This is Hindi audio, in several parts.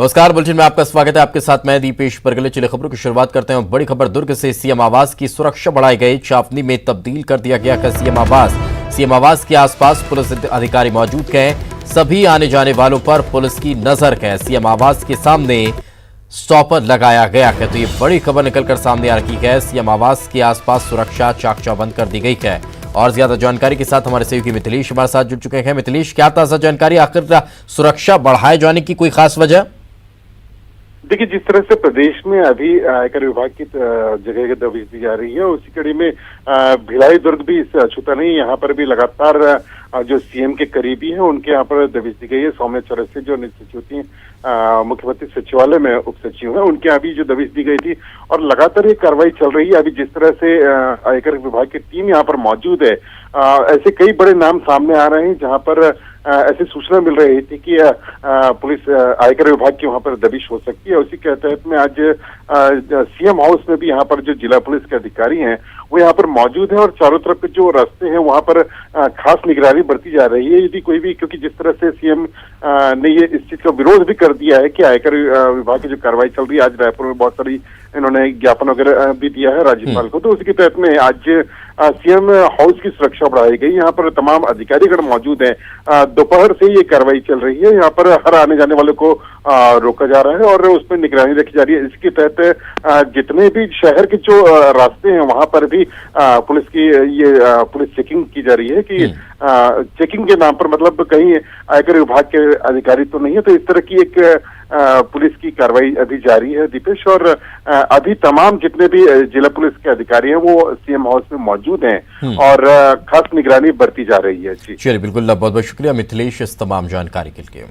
नमस्कार, बुलेटिन में आपका स्वागत है। आपके साथ मैं दीपेश परगले। चलिए खबरों की शुरुआत करते हैं। बड़ी खबर दुर्ग से। सीएम आवास की सुरक्षा बढ़ाई गई, छावनी में तब्दील कर दिया गया है सीएम आवास। सीएम आवास के आसपास पुलिस अधिकारी मौजूद हैं, सभी आने जाने वालों पर पुलिस की नजर है। सीएम आवास के सामने स्टॉपर लगाया गया है। तो ये बड़ी खबर निकलकर सामने आ रही है। सीएम आवास के आसपास सुरक्षा चाक चौबंद कर दी गई है। और ज्यादा जानकारी के साथ हमारे सहयोगी मिथिलेश हमारे साथ जुड़ चुके हैं। मिथिलेश, क्या ताजा जानकारी, आखिर सुरक्षा बढ़ाए जाने की कोई खास वजह? देखिए, जिस तरह से प्रदेश में अभी आयकर विभाग की जगह दबिश दी जा रही है, उसी कड़ी में भिलाई दुर्ग भी इससे अछूता नहीं। यहाँ पर भी लगातार जो सीएम के करीबी हैं उनके यहाँ पर दबिश दी गई है। सौम्या चौरसिया जो नियुक्त सचिव थी मुख्यमंत्री सचिवालय में उप सचिव है, उनके यहाँ भी जो दबिश दी गई थी और लगातार ये कार्रवाई चल रही है। अभी जिस तरह से आयकर विभाग की टीम यहाँ पर मौजूद है, ऐसे कई बड़े नाम सामने आ रहे हैं जहाँ पर ऐसी सूचना मिल रही थी कि पुलिस आयकर विभाग की वहां पर दबिश हो सकती है। उसी के तहत में आज सीएम हाउस में भी यहाँ पर जो जिला पुलिस के अधिकारी हैं वो यहाँ पर मौजूद है और चारों तरफ के जो रास्ते हैं वहां पर खास निगरानी बरती जा रही है। यदि कोई भी, क्योंकि जिस तरह से सीएम ने ये इस चीज का विरोध भी कर दिया है कि आयकर विभाग की जो कार्रवाई चल रही है, आज रायपुर में बहुत सारी इन्होंने ज्ञापन वगैरह भी दिया है राज्यपाल को, तो उसी के तहत में आज सीएम हाउस की सुरक्षा बढ़ाई गई। यहाँ पर तमाम अधिकारीगण मौजूद हैं। दोपहर से ये कार्रवाई चल रही है। यहाँ पर हर आने जाने वालों को रोका जा रहा है और उस पर निगरानी रखी जा रही है। इसके तहत जितने भी शहर के जो रास्ते हैं वहां पर भी पुलिस की ये पुलिस चेकिंग की जा रही है कि चेकिंग के नाम पर मतलब कहीं आयकर विभाग के अधिकारी तो नहीं है। तो इस तरह की एक पुलिस की कार्रवाई अभी जारी है दीपेश, और अभी तमाम जितने भी जिला पुलिस के अधिकारी हैं वो सीएम हाउस में मौजूद हैं और खास निगरानी बरती जा रही है। जी चलिए, बिल्कुल, बहुत बहुत शुक्रिया मिथिलेश इस तमाम जानकारी के लिए।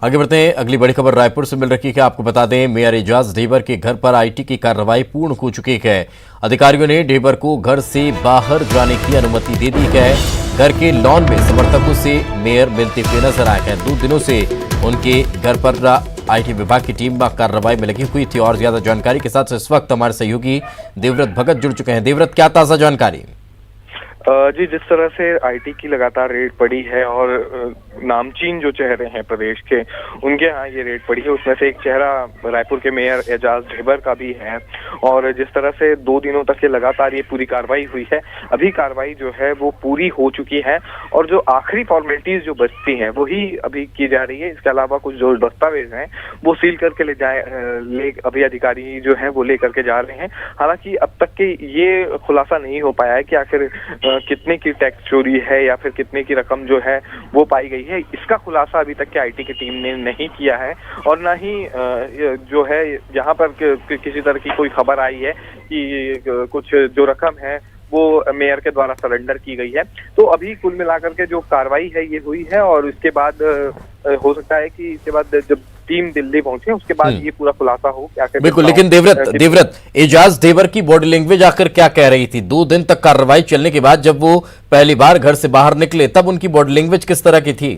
आगे बढ़ते हैं। अगली बड़ी खबर रायपुर से मिल रही है। आपको बता दें, मेयर एजाज ढेबर के घर पर आईटी की कार्रवाई पूर्ण हो चुकी है। अधिकारियों ने ढेबर को घर से बाहर जाने की अनुमति दे दी है। घर के लॉन में समर्थकों से मेयर मिलते हुए नजर आए हैं। 2 दिनों से उनके घर पर आईटी विभाग की टीम कार्रवाई में लगी हुई थी। और ज्यादा जानकारी के साथ इस वक्त हमारे सहयोगी देवव्रत भगत जुड़ चुके हैं। देवव्रत, क्या ताजा जानकारी? जी, जिस तरह से आईटी की लगातार रेड पड़ी है और नामचीन जो चेहरे हैं प्रदेश के, उनके यहाँ ये रेड पड़ी है, उसमें से एक चेहरा रायपुर के मेयर एजाज ढेबर का भी है। और जिस तरह से 2 दिनों तक ये लगातार ये पूरी कार्रवाई हुई है, अभी कार्रवाई जो है वो पूरी हो चुकी है और जो आखिरी फॉर्मेलिटीज जो बचती हैं वही अभी की जा रही है। इसके अलावा कुछ जो दस्तावेज हैं वो सील करके ले अभी अधिकारी जो है वो ले करके जा रहे हैं। हालांकि अब तक के ये खुलासा नहीं हो पाया है कि आखिर कितने की टैक्स चोरी है या फिर कितने की रकम जो है वो पाई गई है। इसका खुलासा अभी तक के आईटी की टीम ने नहीं किया है और ना ही जो है यहाँ पर किसी तरह की कोई खबर आई है कि कुछ जो रकम है वो मेयर के द्वारा सरेंडर की गई है। तो अभी कुल मिलाकर के जो कार्रवाई है ये हुई है और इसके बाद हो सकता है कि इसके बाद जब टीम दिल्ली पहुंचे उसके बाद ये पूरा खुलासा हो क्या। बिल्कुल, लेकिन देवव्रत एजाज ढेबर की बॉडी लैंग्वेज आखिर क्या कह रही थी? 2 दिन तक कार्रवाई चलने के बाद जब वो पहली बार घर से बाहर निकले तब उनकी बॉडी लैंग्वेज किस तरह की थी?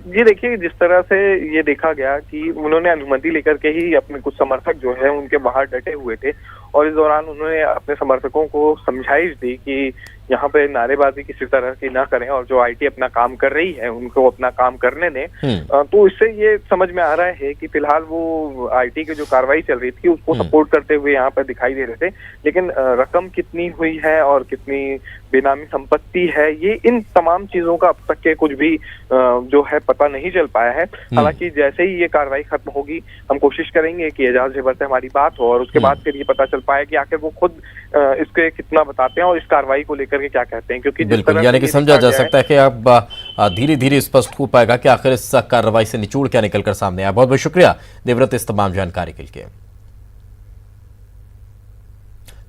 ये देखिए, जिस तरह से ये देखा गया कि उन्होंने अनुमति लेकर के ही अपने कुछ समर्थक जो है उनके बाहर डटे हुए थे और इस दौरान उन्होंने अपने समर्थकों को समझाइश दी कि यहाँ पे नारेबाजी किसी तरह की ना करें और जो आईटी अपना काम कर रही है उनको अपना काम करने दें। तो इससे ये समझ में आ रहा है कि फिलहाल वो आईटी की जो कार्रवाई चल रही थी उसको सपोर्ट करते हुए यहाँ पर दिखाई दे रहे थे, लेकिन रकम कितनी हुई है और कितनी बेनामी संपत्ति है, ये इन तमाम चीजों का अब तक के कुछ भी जो है पता नहीं चल पाया है। हालांकि जैसे ही ये कार्रवाई खत्म होगी हम कोशिश करेंगे कि एजाज ढेबर से हमारी बात हो और उसके बाद फिर ये पता चल पाए कि आखिर वो खुद इसके कितना बताते हैं और इस कार्रवाई को लेकर के क्या कहते हैं। क्योंकि बिल्कुल, यानी कि समझा जा सकता है कि अब धीरे धीरे स्पष्ट हो पाएगा कि आखिर इस कार्रवाई से निचोड़ क्या निकलकर सामने आया। बहुत बहुत शुक्रिया देवव्रत इस तमाम जानकारी के लिए।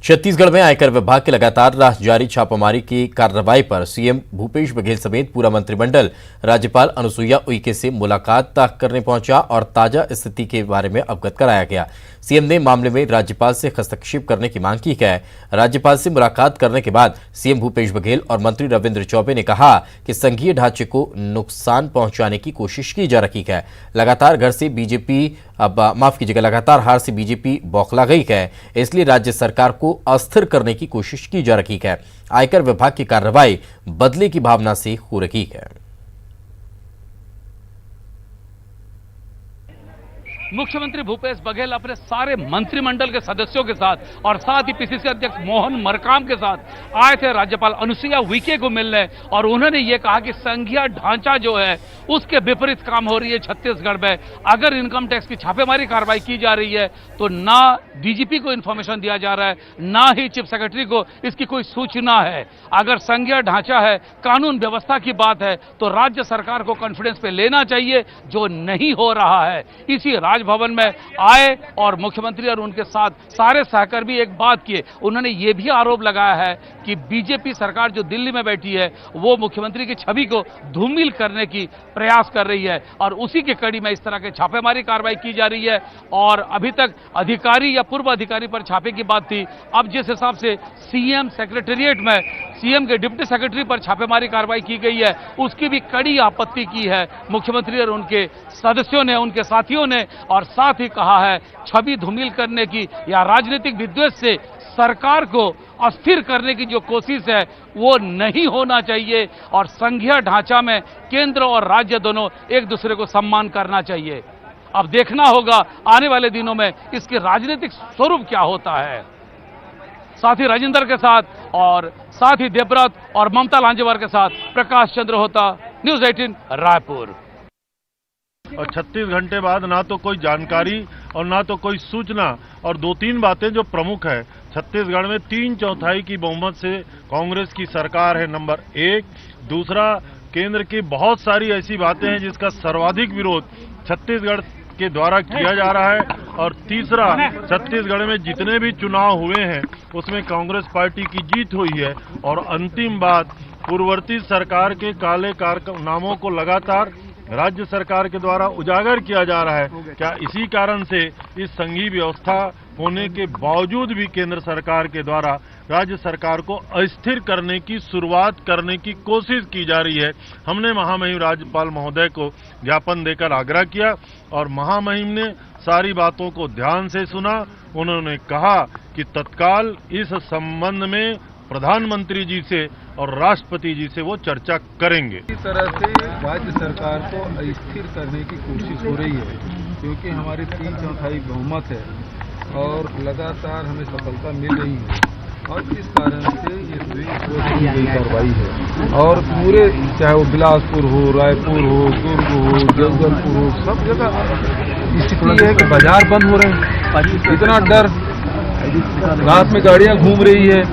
छत्तीसगढ़ में आयकर विभाग की लगातार जारी छापामारी की कार्रवाई पर सीएम भूपेश बघेल समेत पूरा मंत्रिमंडल राज्यपाल अनुसुईया उइके से मुलाकात करने पहुंचा और ताजा स्थिति के बारे में अवगत कराया गया। सीएम ने मामले में राज्यपाल से हस्तक्षेप करने की मांग की है। राज्यपाल से मुलाकात करने के बाद सीएम भूपेश बघेल और मंत्री रविंद्र चौबे ने कहा कि संघीय ढांचे को नुकसान पहुंचाने की कोशिश की जा रही है। लगातार घर से बीजेपी अब माफ कीजिएगा, लगातार हार से बीजेपी बौखला गई है, इसलिए राज्य सरकार को अस्थिर करने की कोशिश की जा रही है। आयकर विभाग की कार्रवाई बदले की भावना से हो रही है। मुख्यमंत्री भूपेश बघेल अपने सारे मंत्रिमंडल के सदस्यों के साथ और साथ ही पीसीसी अध्यक्ष मोहन मरकाम के साथ आए थे राज्यपाल अनुसुईया उइके को मिलने, और उन्होंने ये कहा कि संघीय ढांचा जो है उसके विपरीत काम हो रही है छत्तीसगढ़ में। अगर इनकम टैक्स की छापेमारी कार्रवाई की जा रही है तो ना डीजीपी को इन्फॉर्मेशन दिया जा रहा है, ना ही चीफ सेक्रेटरी को इसकी कोई सूचना है। अगर संघीय ढांचा है, कानून व्यवस्था की बात है, तो राज्य सरकार को कॉन्फिडेंस पे लेना चाहिए, जो नहीं हो रहा है। इसी राजभवन में आए और मुख्यमंत्री और उनके साथ सारे सहकर्मी एक बात किए। उन्होंने ये भी आरोप लगाया है कि बीजेपी सरकार जो दिल्ली में बैठी है वो मुख्यमंत्री की छवि को धूमिल करने की प्रयास कर रही है, और उसी की कड़ी में इस तरह के छापेमारी कार्रवाई की जा रही है। और अभी तक अधिकारी या पूर्व अधिकारी पर छापे की बात थी, अब जिस हिसाब से सीएम सेक्रेटेरिएट में सीएम के डिप्टी सेक्रेटरी पर छापेमारी कार्रवाई की गई है, उसकी भी कड़ी आपत्ति की है मुख्यमंत्री और उनके सदस्यों ने, उनके साथियों ने। और साथ ही कहा है छवि धूमिल करने की या राजनीतिक विद्वेष से सरकार को अस्थिर करने की जो कोशिश है वो नहीं होना चाहिए, और संघीय ढांचा में केंद्र और राज्य दोनों एक दूसरे को सम्मान करना चाहिए। अब देखना होगा आने वाले दिनों में इसके राजनीतिक स्वरूप क्या होता है। साथ ही राजेंद्र के साथ और साथ ही देवव्रत और ममता लांजेवार के साथ प्रकाश चंद्र होता, न्यूज 18 रायपुर। और 36 घंटे बाद ना तो कोई जानकारी और ना तो कोई सूचना, और 2-3 बातें जो प्रमुख है। छत्तीसगढ़ में 3/4 की बहुमत से कांग्रेस की सरकार है, नंबर 1। दूसरा, केंद्र की बहुत सारी ऐसी बातें हैं जिसका सर्वाधिक विरोध छत्तीसगढ़ के द्वारा किया जा रहा है। और तीसरा, छत्तीसगढ़ में जितने भी चुनाव हुए हैं उसमें कांग्रेस पार्टी की जीत हुई है। और अंतिम बात, पूर्ववर्ती सरकार के काले कारनामों को लगातार राज्य सरकार के द्वारा उजागर किया जा रहा है। क्या इसी कारण से इस संघीय व्यवस्था होने के बावजूद भी केंद्र सरकार के द्वारा राज्य सरकार को अस्थिर करने की शुरुआत करने की कोशिश की जा रही है? हमने महामहिम राज्यपाल महोदय को ज्ञापन देकर आग्रह किया और महामहिम ने सारी बातों को ध्यान से सुना। उन्होंने कहा कि तत्काल इस संबंध में प्रधानमंत्री जी से और राष्ट्रपति जी से वो चर्चा करेंगे। इस तरह से राज्य सरकार को अस्थिर करने की कोशिश हो रही है, क्योंकि हमारी 3/4 बहुमत है और लगातार हमें सफलता मिल रही है, और इस कारण से ये कार्रवाई है। और पूरे, चाहे वो बिलासपुर हो, रायपुर हो, दुर्ग हो, जगदलपुर हो, सब जगह स्थिति है कि बाजार बंद हो रहे हैं। इतना डर, रात में गाड़ियां घूम रही है।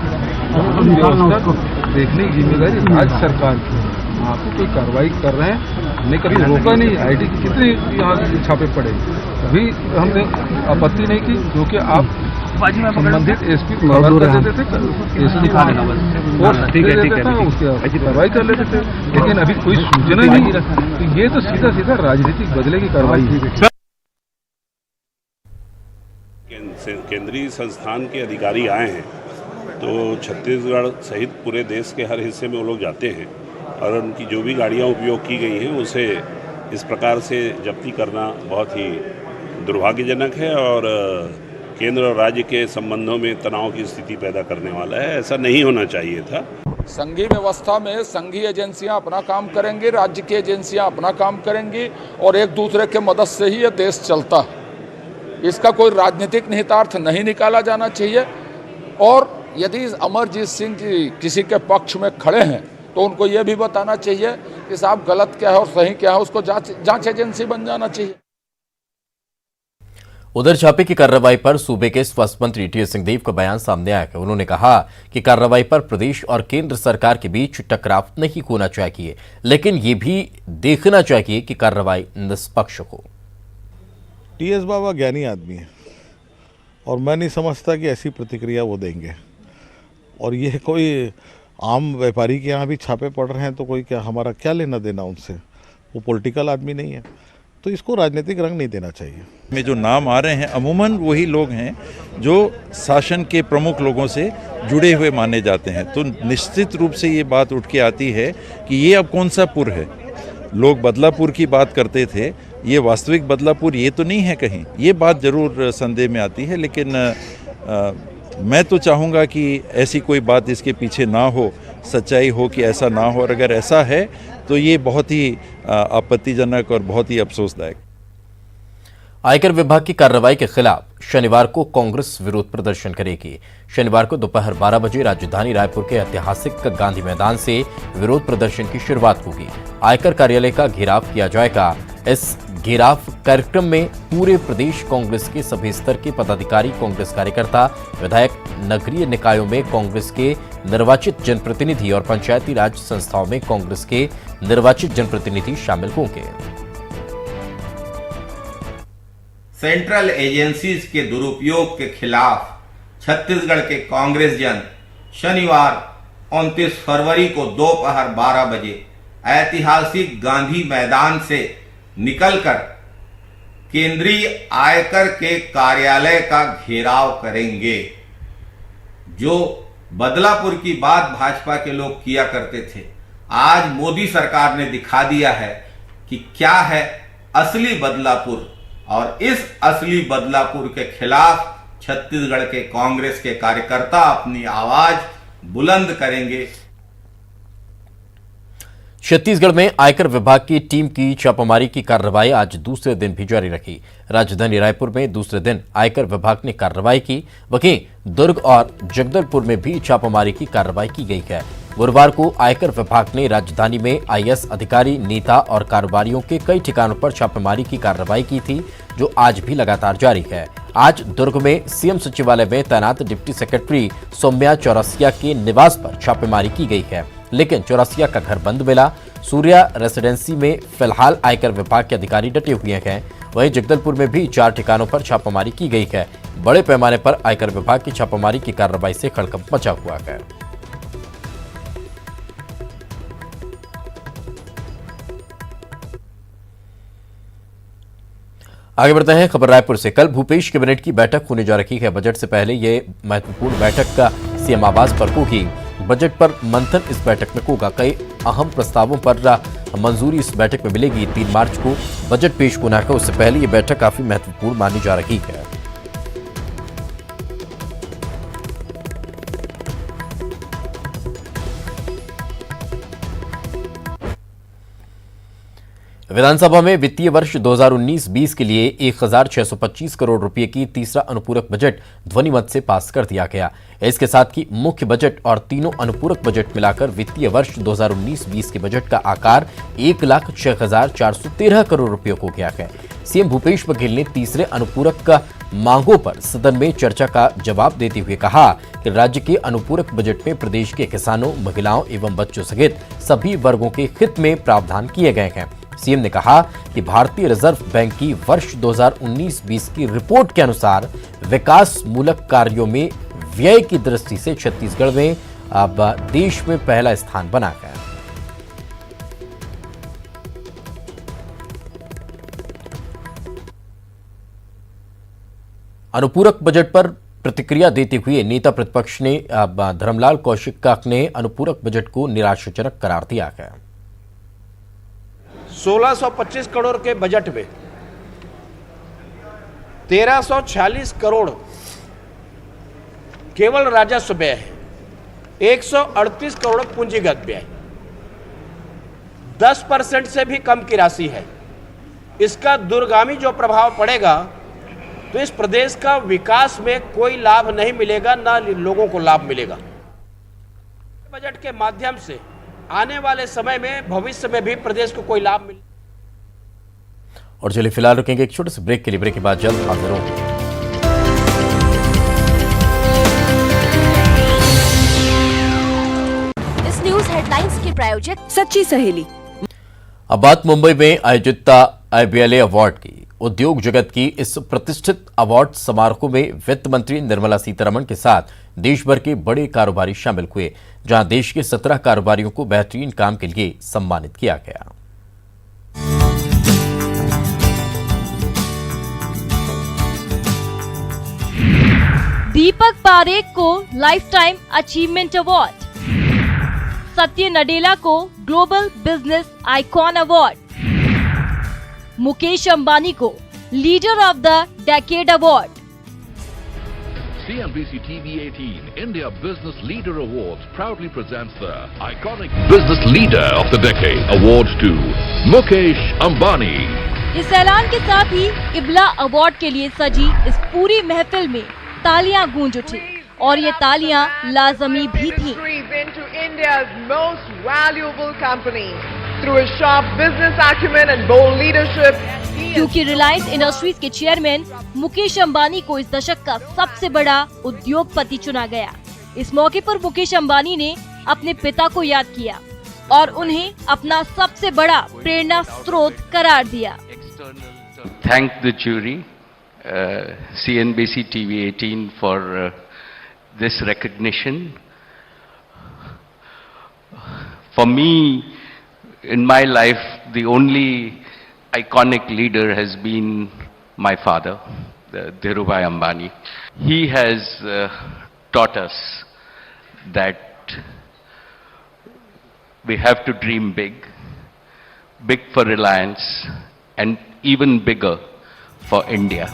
व्यवस्था देखने की जिम्मेदारी राज्य सरकार की है। आपको कोई कार्रवाई कर रहे हैं, हमने कभी रोका नहीं। आईटी की कितने यहाँ छापे पड़े, कभी हमने आपत्ति नहीं की, क्योंकि आप संबंधित एसपी को कर देते थे, एसपी उसकी कार्रवाई कर लेते थे। लेकिन अभी कोई सूचना नहीं, तो ये तो सीधा सीधा राजनीतिक बदले की कार्रवाई है। केंद्रीय संस्थान के अधिकारी आए हैं तो छत्तीसगढ़ सहित पूरे देश के हर हिस्से में वो लोग जाते हैं, और उनकी जो भी गाड़ियां उपयोग की गई हैं उसे इस प्रकार से जब्ती करना बहुत ही दुर्भाग्यजनक है और केंद्र और राज्य के संबंधों में तनाव की स्थिति पैदा करने वाला है। ऐसा नहीं होना चाहिए था। संघीय व्यवस्था में संघीय एजेंसियां अपना काम करेंगी, राज्य की एजेंसियां अपना काम करेंगी, और एक दूसरे के मदद से ही ये देश चलता है। इसका कोई राजनीतिक निहितार्थ नहीं निकाला जाना चाहिए। और यदि अमरजीत सिंह जी किसी के पक्ष में खड़े हैं तो उनको ये भी बताना चाहिए कि साहब गलत क्या है और सही क्या है, उसको जांच एजेंसी बन जाना चाहिए। उधर छापे की कार्रवाई पर सूबे के स्वास्थ्य मंत्री टीएस सिंहदेव का बयान सामने आया है। उन्होंने कहा कि कार्रवाई पर प्रदेश और केंद्र सरकार के बीच टकराव नहीं होना चाहिए, लेकिन ये भी देखना चाहिए कि कार्रवाई निष्पक्ष हो। टीएस बाबा ज्ञानी आदमी है और मैं नहीं समझता कि ऐसी प्रतिक्रिया वो देंगे। और ये कोई आम व्यापारी के यहाँ भी छापे पड़ रहे हैं तो कोई क्या, हमारा क्या लेना देना उनसे? वो पॉलिटिकल आदमी नहीं है, तो इसको राजनीतिक रंग नहीं देना चाहिए। में जो नाम आ रहे हैं अमूमन वही लोग हैं जो शासन के प्रमुख लोगों से जुड़े हुए माने जाते हैं, तो निश्चित रूप से ये बात उठ के आती है कि ये अब कौन सा पुर है। लोग बदलापुर की बात करते थे, ये वास्तविक बदलापुर ये तो नहीं है कहीं, ये बात जरूर संदेह में आती है। लेकिन मैं तो चाहूँगा कि ऐसी कोई बात इसके पीछे ना हो, सच्चाई हो कि ऐसा ना हो, और अगर ऐसा है तो ये बहुत ही आपत्तिजनक और बहुत ही अफसोसदायक। आयकर विभाग की कार्रवाई के खिलाफ शनिवार को कांग्रेस विरोध प्रदर्शन करेगी। शनिवार को दोपहर 12 बजे राजधानी रायपुर के ऐतिहासिक गांधी मैदान से विरोध प्रदर्शन की शुरुआत होगी। आयकर कार्यालय का घेराव किया जाएगा। इस घेराव कार्यक्रम में पूरे प्रदेश कांग्रेस के सभी स्तर के पदाधिकारी, कांग्रेस कार्यकर्ता, विधायक, नगरीय निकायों में कांग्रेस के निर्वाचित जनप्रतिनिधि और पंचायती राज संस्थाओं में कांग्रेस के निर्वाचित जनप्रतिनिधि शामिल होंगे। सेंट्रल एजेंसीज के दुरुपयोग के खिलाफ छत्तीसगढ़ के कांग्रेस जन शनिवार 29 फरवरी को दोपहर 12 बजे ऐतिहासिक गांधी मैदान से निकलकर केंद्रीय आयकर के कार्यालय का घेराव करेंगे। जो बदलापुर की बात भाजपा के लोग किया करते थे, आज मोदी सरकार ने दिखा दिया है कि क्या है असली बदलापुर, और इस असली बदलापुर के खिलाफ छत्तीसगढ़ के कांग्रेस के कार्यकर्ता अपनी आवाज बुलंद करेंगे। छत्तीसगढ़ में आयकर विभाग की टीम की छापामारी की कार्रवाई आज दूसरे दिन भी जारी रखी। राजधानी रायपुर में दूसरे दिन आयकर विभाग ने कार्रवाई की। वहीं दुर्ग और जगदलपुर में भी छापामारी की कार्रवाई की गई है। गुरुवार को आयकर विभाग ने राजधानी में आईएएस अधिकारी, नेता और कारोबारियों के कई ठिकानों पर छापेमारी की कार्रवाई की थी, जो आज भी लगातार जारी है। आज दुर्ग में सीएम सचिवालय में तैनात डिप्टी सेक्रेटरी सौम्या चौरसिया के निवास पर छापेमारी की गई है, लेकिन चौरसिया का घर बंद मिला। सूर्या रेसिडेंसी में फिलहाल आयकर विभाग के अधिकारी डटे हुए हैं। वहीं जगदलपुर में भी 4 ठिकानों पर छापामारी की गई है। बड़े पैमाने पर आयकर विभाग की छापामारी की कार्रवाई से हड़कंप मचा हुआ है। आगे बढ़ते हैं खबर रायपुर से। कल भूपेश कैबिनेट की बैठक होने जा रही है। बजट से पहले ये महत्वपूर्ण बैठक का सीएम आवास पर होगी। बजट पर मंथन इस बैठक में होगा। कई अहम प्रस्तावों पर मंजूरी इस बैठक में मिलेगी। 3 मार्च को बजट पेश होना है। उससे पहले ये बैठक काफी महत्वपूर्ण मानी जा रही है। विधानसभा में वित्तीय वर्ष 2019-20 के लिए 1625 करोड़ रुपए की तीसरा अनुपूरक बजट ध्वनिमत से पास कर दिया गया। इसके साथ ही मुख्य बजट और तीनों अनुपूरक बजट मिलाकर वित्तीय वर्ष 2019-20 के बजट का आकार 1,06,413 करोड़ रुपए हो गया है। सीएम भूपेश बघेल ने तीसरे अनुपूरक का मांगों पर सदन में चर्चा का जवाब देते हुए कहा कि राज्य के अनुपूरक बजट में प्रदेश के किसानों, महिलाओं एवं बच्चों सहित सभी वर्गों के हित में प्रावधान किए गए हैं। सीएम ने कहा कि भारतीय रिजर्व बैंक की वर्ष 2019-20 की रिपोर्ट के अनुसार विकास मूलक कार्यों में व्यय की दृष्टि से छत्तीसगढ़ में अब देश में पहला स्थान बना है। अनुपूरक बजट पर प्रतिक्रिया देते हुए नेता प्रतिपक्ष ने धर्मलाल कौशिक ने अनुपूरक बजट को निराशाजनक करार दिया है। 1625 करोड़ के बजट में 1346 करोड़ केवल राजस्व व्यय है, 138 करोड़ पूंजीगत व्यय, 10% से भी कम की राशि है। इसका दूरगामी जो प्रभाव पड़ेगा तो इस प्रदेश का विकास में कोई लाभ नहीं मिलेगा, ना लोगों को लाभ मिलेगा। बजट के माध्यम से आने वाले समय में, भविष्य में भी प्रदेश को कोई लाभ मिले। और चलिए फिलहाल रुकेंगे एक छोटे से ब्रेक के लिए। ब्रेक के बाद जल्द हाजिर होंगे। इस न्यूज हेडलाइंस के प्रायोजक सच्ची सहेली। अब बात मुंबई में आयोजित IBLA अवार्ड की। उद्योग जगत की इस प्रतिष्ठित अवार्ड समारोह में वित्त मंत्री निर्मला सीतारमण के साथ देश भर के बड़े कारोबारी शामिल हुए, जहां देश के 17 कारोबारियों को बेहतरीन काम के लिए सम्मानित किया गया। दीपक पारेख को life time achievement award, Satya Nadella को global business icon award, Mukesh Ambani को leader of the decade award. CNBC TV 18 India Business Leader Awards proudly presents the iconic Business Leader of the Decade Award to Mukesh Ambani। इस ऐलान के साथ ही इब्ला अवार्ड के लिए सजी इस पूरी महफिल में तालियां गूंज उठी और ये तालियां लाजमी भी थीं। क्योंकि रिलायंस इंडस्ट्रीज के चेयरमैन मुकेश अंबानी को इस दशक का सबसे बड़ा उद्योगपति चुना गया। इस मौके पर मुकेश अंबानी ने अपने पिता को याद किया और उन्हें अपना सबसे बड़ा प्रेरणा स्रोत करार दिया। Thank the jury, CNBC TV 18 for this recognition. For me, in my life, the only iconic leader has been my father, Dhirubhai Ambani. He has taught us that we have to dream big, big for Reliance and even bigger for India.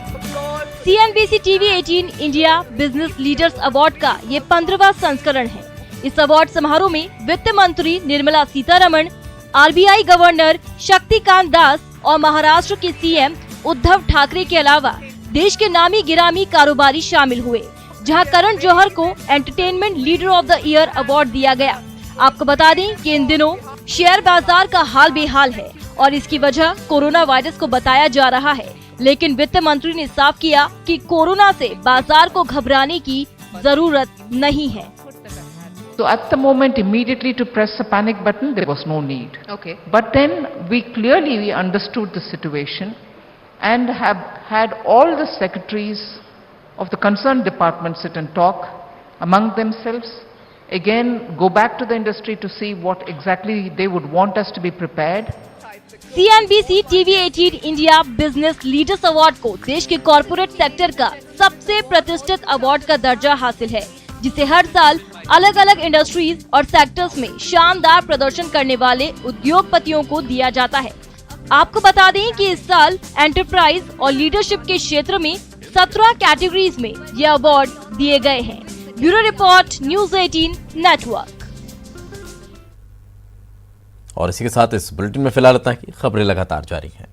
CNBC TV 18 India business leaders award का ये 15वां संस्करण है। इस अवार्ड समारोह में वित्त मंत्री निर्मला सीतारमण, RBI गवर्नर शक्तिकांत दास और महाराष्ट्र के CM उद्धव ठाकरे के अलावा देश के नामी गिरामी कारोबारी शामिल हुए, जहां करण जौहर को entertainment leader of the year award दिया गया। आपको बता दें कि इन दिनों शेयर बाजार का हाल बेहाल है और इसकी वजह कोरोना वायरस को बताया जा रहा है, लेकिन वित्त मंत्री ने साफ किया कि कोरोना से बाजार को घबराने की जरूरत नहीं है। So at the moment, immediately to press the panic button, there was no need. Okay. But then we clearly understood the situation and have had all the secretaries of the concerned departments sit and talk among themselves. Again, go back to the industry to see what exactly they would want us to be prepared. CNBC TV 18 India business leaders award को देश के कॉर्पोरेट सेक्टर का सबसे प्रतिष्ठित अवार्ड का दर्जा हासिल है, जिसे हर साल अलग अलग इंडस्ट्रीज और सेक्टर्स में शानदार प्रदर्शन करने वाले उद्योगपतियों को दिया जाता है। आपको बता दें कि इस साल एंटरप्राइज और लीडरशिप के क्षेत्र में 17 कैटेगरीज में ये अवार्ड दिए गए हैं। Bureau report, news 18 network. और इसी के साथ इस बुलेटिन में फिलहाल इतना ही। खबरें लगातार जारी हैं।